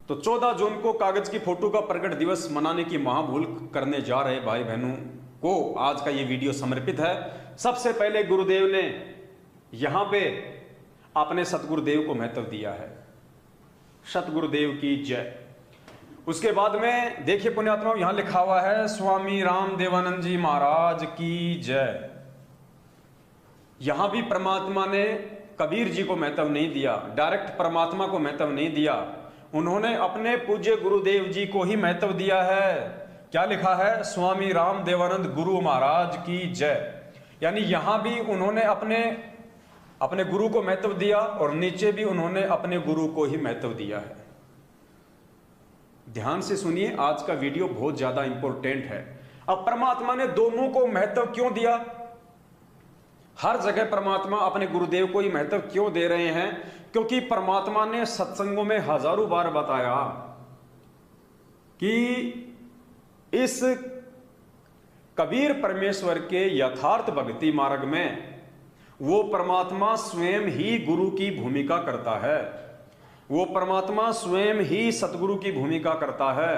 तो 14 जून को कागज की फोटो का प्रकट दिवस मनाने की महाभूल करने जा रहे भाई बहनों को आज का ये वीडियो समर्पित है। सबसे पहले गुरुदेव ने यहां पे अपने सतगुरुदेव को महत्व दिया है। सतगुरुदेव की जय। उसके बाद में देखिए पुण्यात्माओं, यहां लिखा हुआ है स्वामी राम देवानंद जी महाराज की जय। यहां भी परमात्मा ने कबीर जी को महत्व नहीं दिया, डायरेक्ट परमात्मा को महत्व नहीं दिया, उन्होंने अपने पूज्य गुरुदेव जी को ही महत्व दिया है। क्या लिखा है? स्वामी राम देवानंद गुरु महाराज की जय। यानी यहां भी उन्होंने अपने गुरु को महत्व दिया और नीचे भी उन्होंने अपने गुरु को ही महत्व दिया है। ध्यान से सुनिए, आज का वीडियो बहुत ज्यादा इंपॉर्टेंट है। अब परमात्मा ने दोनों को महत्व क्यों दिया? हर जगह परमात्मा अपने गुरुदेव को ही महत्व क्यों दे रहे हैं? क्योंकि परमात्मा ने सत्संगों में हजारों बार बताया कि इस कबीर परमेश्वर के यथार्थ भक्ति मार्ग में वो परमात्मा स्वयं ही गुरु की भूमिका करता है, वो परमात्मा स्वयं ही सतगुरु की भूमिका करता है।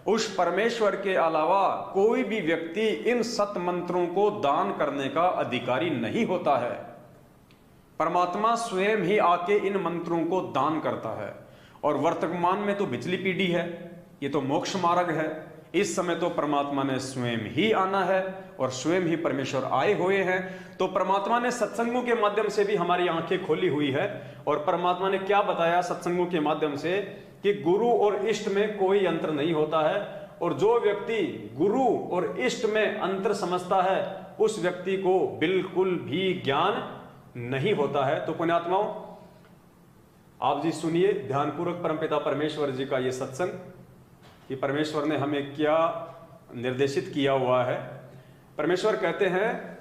उस परमेश्वर के अलावा कोई भी व्यक्ति इन सत मंत्रों को दान करने का अधिकारी नहीं होता है। परमात्मा स्वयं ही आके इन मंत्रों को दान करता है। और वर्तमान में तो पिछली पीढ़ी है, ये तो मोक्ष मार्ग है। इस समय तो परमात्मा ने स्वयं ही आना है और स्वयं ही परमेश्वर आए हुए हैं। तो परमात्मा ने सत्संगों के माध्यम से भी हमारी आंखें खोली हुई है। और परमात्मा ने क्या बताया सत्संगों के माध्यम से कि गुरु और इष्ट में कोई अंतर नहीं होता है। और जो व्यक्ति गुरु और इष्ट में अंतर समझता है उस व्यक्ति को बिल्कुल भी ज्ञान नहीं होता है। तो पुण्यात्माओं, आप जी सुनिए ध्यानपूर्वक परमपिता परमेश्वर जी का यह सत्संग कि परमेश्वर ने हमें क्या निर्देशित किया हुआ है। परमेश्वर कहते हैं,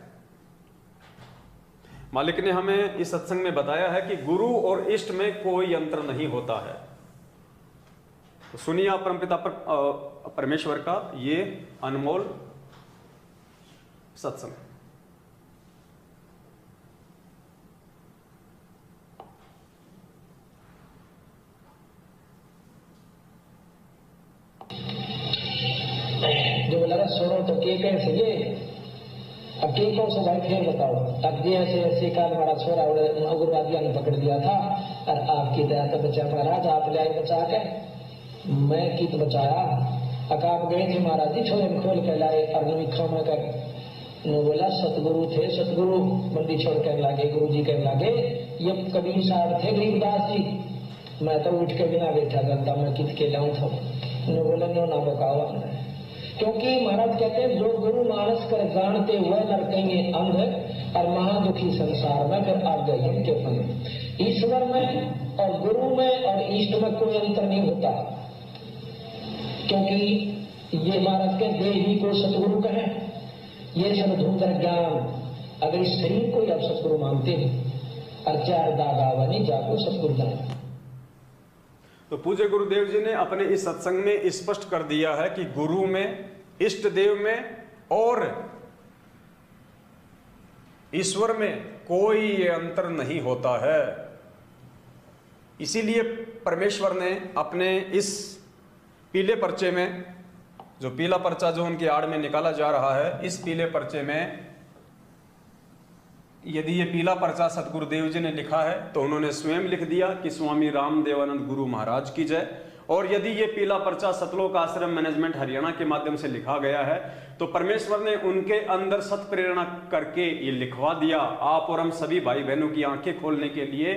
मालिक ने हमें इस सत्संग में बताया है कि गुरु और इष्ट में कोई अंतर नहीं होता है। तो सुनिए आप परमपिता परमेश्वर का ये अनमोल सत्संग। जो बोला सुनो तो के कैसे ये अब के कौन सा भाई फिर बताओ। अब ये ऐसे काल हमारा छोरा उग्रवादियों ने पकड़ दिया था और आपकी दया तो बचा महाराज, आप ले आए बचा के। मैं की तो बचाया अकाप गए थे महाराज जी, छोरे खोल के लाए और नवीखा में कर ने बोला सतगुरु थे। सतगुरु बंदी छोड़ कर लागे, गुरु जी कहने लागे ये कबीर साहब थे गरीबदास जी, मैं तो उठ के बिना बैठा करता, मैं कित के लाऊं था। ने बोला नो ना बकावा, क्योंकि महाराज कहते हैं जो गुरु मानस कर जानते हुए लड़केंगे अंध और महादुखी संसार में फिर आ गए इनके फल। ईश्वर में और गुरु में और इष्ट में कोई अंतर नहीं होता, क्योंकि ये महाराज के देही को सतगुरु कहें, ये सब धूमधर ज्ञान। अगर इस शरीर को आप सतगुरु मानते हैं और चार दागा नहीं जाको सतगुरु जान। तो पूज्य गुरुदेव जी ने अपने इस सत्संग में स्पष्ट कर दिया है कि गुरु में, इष्ट देव में और ईश्वर में कोई अंतर नहीं होता है। इसीलिए परमेश्वर ने अपने इस पीले पर्चे में, जो पीला पर्चा जो उनके आड़ में निकाला जा रहा है, इस पीले पर्चे में यदि ये पीला पर्चा सतगुरुदेव जी ने लिखा है तो उन्होंने स्वयं लिख दिया कि स्वामी राम देवानंद गुरु महाराज की जय। और यदि ये पीला पर्चा सतलोक आश्रम मैनेजमेंट हरियाणा के माध्यम से लिखा गया है तो परमेश्वर ने उनके अंदर सत प्रेरणा करके ये लिखवा दिया आप और हम सभी भाई बहनों की आंखें खोलने के लिए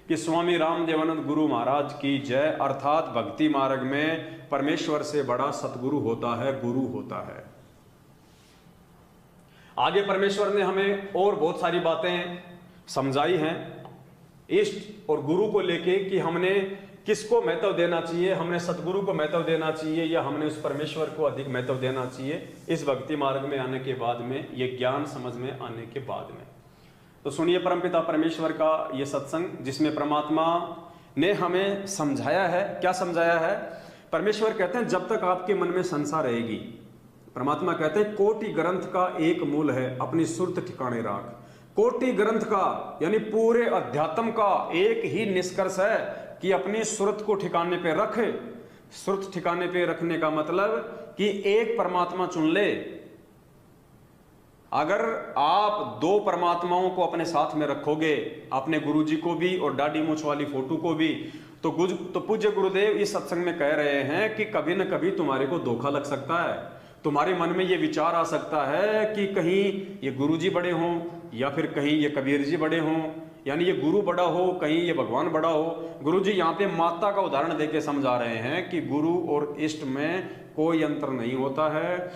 कि स्वामी राम देवानंद गुरु महाराज की जय। अर्थात भक्ति मार्ग में परमेश्वर से बड़ा सतगुरु होता है, गुरु होता है। आगे परमेश्वर ने हमें और बहुत सारी बातें समझाई हैं इष्ट और गुरु को लेके कि हमने किसको महत्व देना चाहिए, हमने सतगुरु को महत्व देना चाहिए या हमने उस परमेश्वर को अधिक महत्व देना चाहिए इस भक्ति मार्ग में आने के बाद में, ये ज्ञान समझ में आने के बाद में। तो सुनिए परमपिता परमेश्वर का ये सत्संग जिसमें परमात्मा ने हमें समझाया है। क्या समझाया है? परमेश्वर कहते हैं जब तक आपके मन में संशय रहेगी, परमात्मा कहते हैं कोटि ग्रंथ का एक मूल है, अपनी सुरत ठिकाने राख। कोटि ग्रंथ का यानी पूरे अध्यात्म का एक ही निष्कर्ष है कि अपनी सुरत को ठिकाने पे रख। सुरत ठिकाने पे रखने का मतलब कि एक परमात्मा चुन ले। अगर आप दो परमात्माओं को अपने साथ में रखोगे, अपने गुरुजी को भी और दाढ़ी मूंछ वाली फोटो को भी, तो पूज्य गुरुदेव इस सत्संग में कह रहे हैं कि कभी न कभी तुम्हारे को धोखा लग सकता है। तुम्हारे मन में ये विचार आ सकता है कि कहीं ये गुरुजी बड़े हों या फिर कहीं ये कबीर जी बड़े हों, यानी ये गुरु बड़ा हो, कहीं ये भगवान बड़ा हो। गुरुजी यहाँ पे माता का उदाहरण देके समझा रहे हैं कि गुरु और इष्ट में कोई अंतर नहीं होता है।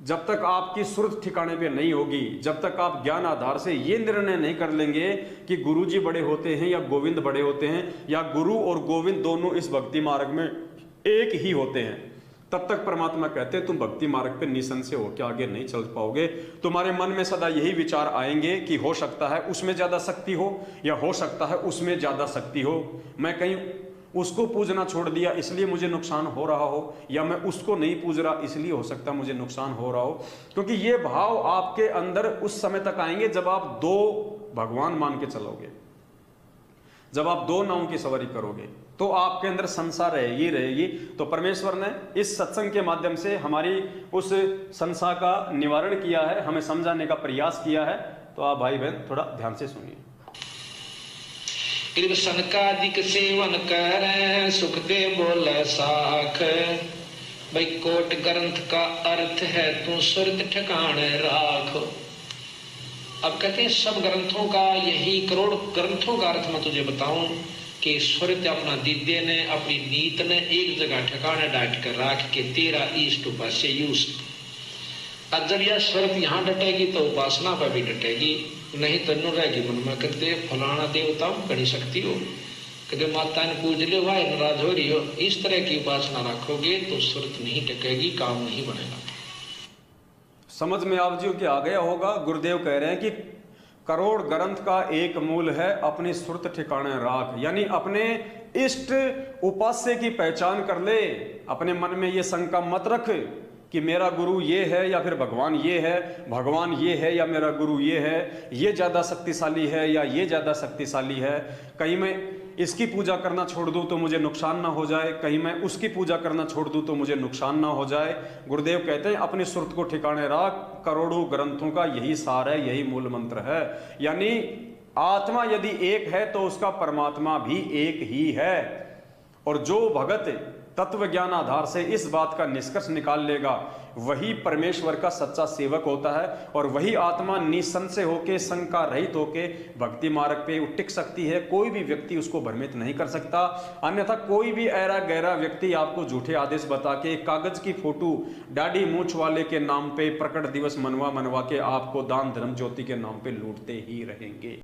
जब तक आपकी सुरत ठिकाने पे नहीं होगी, जब तक आप ज्ञान आधार से ये निर्णय नहीं कर लेंगे कि गुरुजी बड़े होते हैं या गोविंद बड़े होते हैं, या गुरु और गोविंद दोनों इस भक्ति मार्ग में एक ही होते हैं, तब तक परमात्मा कहते हैं तुम भक्ति मार्ग पे निसंशय हो के आगे नहीं चल पाओगे। तुम्हारे मन में सदा यही विचार आएंगे कि हो सकता है उसमें ज्यादा शक्ति हो, या हो सकता है उसमें ज्यादा शक्ति हो, मैं कहीं उसको पूजना छोड़ दिया इसलिए मुझे नुकसान हो रहा हो, या मैं उसको नहीं पूज रहा इसलिए हो सकता है मुझे नुकसान हो रहा हो। क्योंकि ये भाव आपके अंदर उस समय तक आएंगे जब आप दो भगवान मान के चलोगे, जब आप दो नावों की सवारी करोगे, तो आपके अंदर संसार रहेगी। तो परमेश्वर ने इस सत्संग के माध्यम से हमारी उस संसार का निवारण किया है, हमें समझाने का प्रयास किया है। तो आप भाई बहन थोड़ा ध्यान से सुनिए। कृष्ण का अधिक सेवन कर सुख दे बोले साख, भाई कोट ग्रंथ का अर्थ है तू सुरत ठिकाने राख। अब कहते हैं सब ग्रंथों का यही, करोड़ ग्रंथों का अर्थ मैं तुझे बताऊं कि सुरत अपना दिद्य ने अपनी नीत ने एक जगह ठिकाने डाट कर राख के तेरा ईष्ट उपास्य यूज। अब जब यह सुरत यहाँ डटेगी तो उपासना पर भी डटेगी, नहीं तो न रहेगी मन में कहते फलाना देवता कड़ी शक्ति हो, कहते माता ने पूज ले वाह नाराज हो रही हो। इस तरह की उपासना रखोगे तो सुरत नहीं टकेगी, काम नहीं बनेगा। समझ में आप जी के आ गया होगा। गुरुदेव कह रहे हैं कि करोड़ ग्रंथ का एक मूल है अपनी सुरत ठिकाने राख, यानी अपने इष्ट उपास्य की पहचान कर ले। अपने मन में ये शंका मत रख कि मेरा गुरु ये है या फिर भगवान ये है, भगवान ये है या मेरा गुरु ये है, ये ज्यादा शक्तिशाली है या ये ज्यादा शक्तिशाली है। कहीं मैं इसकी पूजा करना छोड़ दूं तो मुझे नुकसान ना हो जाए, कहीं मैं उसकी पूजा करना छोड़ दूं तो मुझे नुकसान ना हो जाए। गुरुदेव कहते हैं अपनी सुरत को ठिकाने रख। करोड़ों ग्रंथों का यही सार है, यही मूल मंत्र है। यानी आत्मा यदि एक है तो उसका परमात्मा भी एक ही है। और जो भगत तत्व ज्ञान आधार से इस बात का निष्कर्ष निकाल लेगा वही परमेश्वर का सच्चा सेवक होता है, और वही आत्मा निसंशय होके, शंका रहित होके भक्ति मार्ग पे टिक सकती है। कोई भी व्यक्ति उसको भ्रमित नहीं कर सकता। अन्यथा कोई भी ऐरा गहरा व्यक्ति आपको झूठे आदेश बता के कागज की फोटो दाढ़ी मूंछ वाले के नाम पे प्रकट दिवस मनवा के आपको दान धर्म ज्योति के नाम पे लूटते ही रहेंगे।